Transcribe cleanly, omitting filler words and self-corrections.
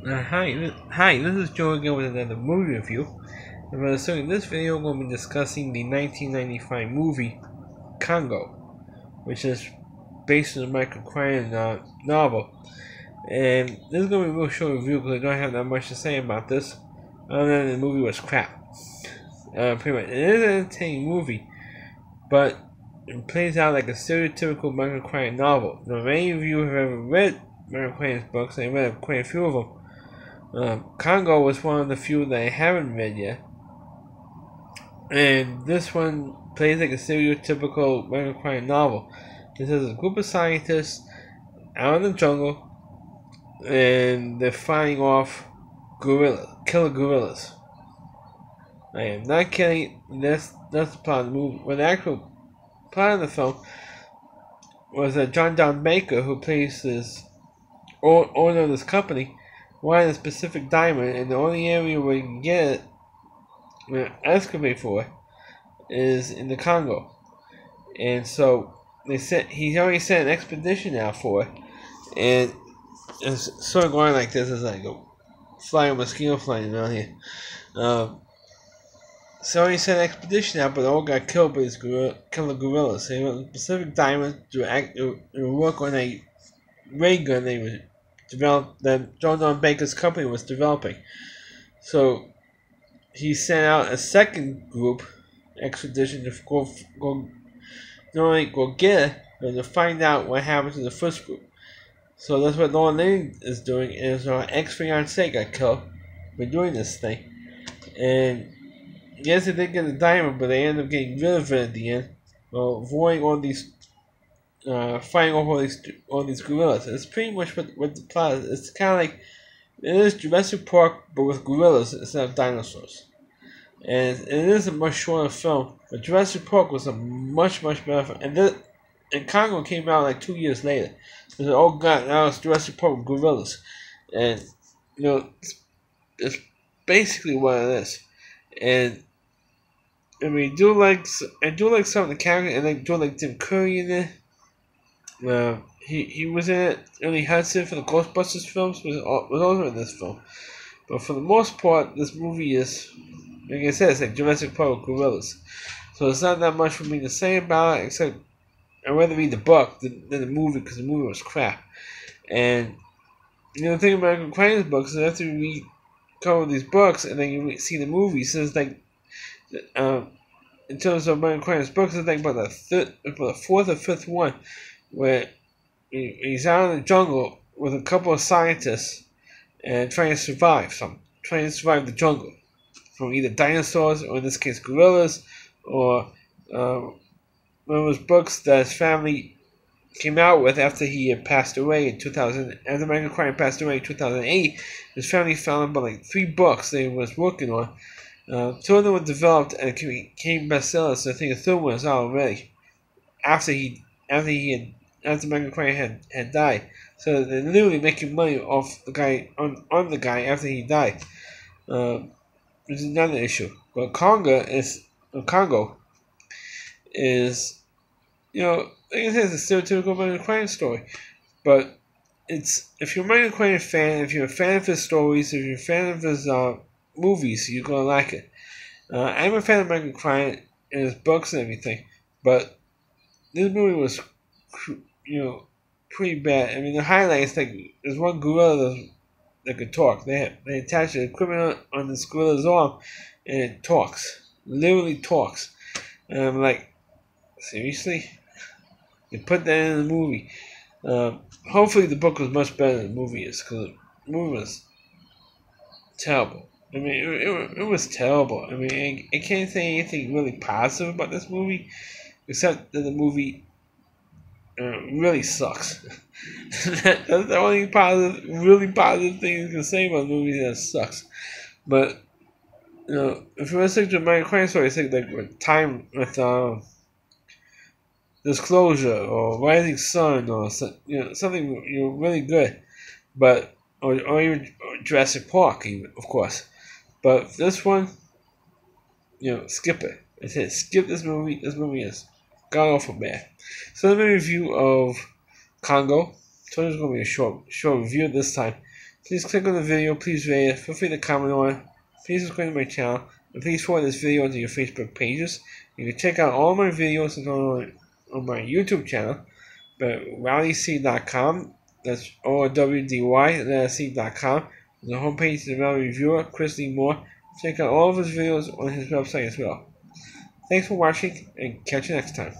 Hi, this is Joe again with another movie review. So in this video, we're going to be discussing the 1995 movie Congo, which is based on the Michael Crichton novel. And this is going to be a real short review because I don't have that much to say about this, other than the movie was crap. Pretty much, it is an entertaining movie, but it plays out like a stereotypical Michael Crichton novel. Now, many of you have ever read Michael Crichton's books, and I read quite a few of them. Congo was one of the few that I haven't read yet, and this one plays like a stereotypical Michael Crichton novel. This is a group of scientists out in the jungle, and they're fighting off killer gorillas. I am not kidding. That's the plot of the movie. But the actual plot of the film was that John Baker, who plays this owner of this company, wanted a specific diamond, and the only area where you can get it, excavate for it, is in the Congo. And so he's already sent an expedition out for it, and it's sort of going like this: it's like a flying mosquito flying around here. So he sent an expedition out, but all got killed by these killer gorillas. So he went to Pacific Diamond to work on a ray gun that John Baker's company was developing. So he sent out a second group expedition to go not only go get it, but to find out what happened to the first group. So that's what Lauren Lane is doing, and her ex-fiancé got killed by doing this thing. And yes, they did get a diamond, but they ended up getting rid of it at the end, while avoiding all these fighting off all these gorillas. It's pretty much what the plot is. It's kind of like it is Jurassic Park, but with gorillas instead of dinosaurs. And it is a much shorter film, but Jurassic Park was a much better film. And Congo came out like 2 years later. So oh god, now it's Jurassic Park with gorillas, and it's basically what it is. And I mean, I do like some of the characters, and I do like Tim Curry in it. He was in it. Ernie Hudson for the Ghostbusters films was also in this film. But for the most part, this movie is, like I said, it's like Jurassic Park with gorillas. So it's not that much for me to say about it, except I'd rather read the book than the movie, because the movie was crap. And the thing about Michael Crichton's books is after you read a couple of these books and then you see the movie, so it's like in terms of Michael Crichton's books, I think about the fourth or fifth one, where he's out in the jungle with a couple of scientists and trying to survive the jungle from either dinosaurs, or in this case gorillas, or one of those books that his family came out with after he had passed away in 2000. After Michael Crichton passed away in 2008, his family found about like 3 books they was working on. 2 of them were developed and became bestsellers. So I think the third one is out already. After Michael Crichton had died, so they're literally making money off the guy on the guy after he died, which is another issue. But Congo is, like I said, it's a stereotypical Michael Crichton story. But if you're a Michael Crichton fan, if you're a fan of his stories, if you're a fan of his movies, you're gonna like it. I'm a fan of Michael Crichton and his books and everything, but this movie was, pretty bad. I mean, the highlights, like, there's one gorilla that could talk. They attached the equipment on this gorilla's arm, and it talks, literally talks. And I'm like, seriously? They put that in the movie. Hopefully the book was much better than the movie is, because the movie was terrible. I mean, it was terrible. I mean, I can't say anything really positive about this movie, except that the movie really sucks. That's the only really positive thing you can say about the movie, that it sucks. But if you want to stick to Michael Crichton story, I think like with Disclosure or Rising Sun, or something really good, but or even Jurassic Park, even, of course. But this one, skip it. I said skip this movie. This movie is god awful bad. So let me review of Congo. So it's going to be a short review this time. Please click on the video, please rate it, feel free to comment on it, please subscribe to my channel, and please forward this video to your Facebook pages. You can check out all my videos on my YouTube channel, but rallyc.com, that's OWDY.com. The homepage is the Rally Reviewer, Chris Lee Moore. Check out all of his videos on his website as well. Thanks for watching, and catch you next time.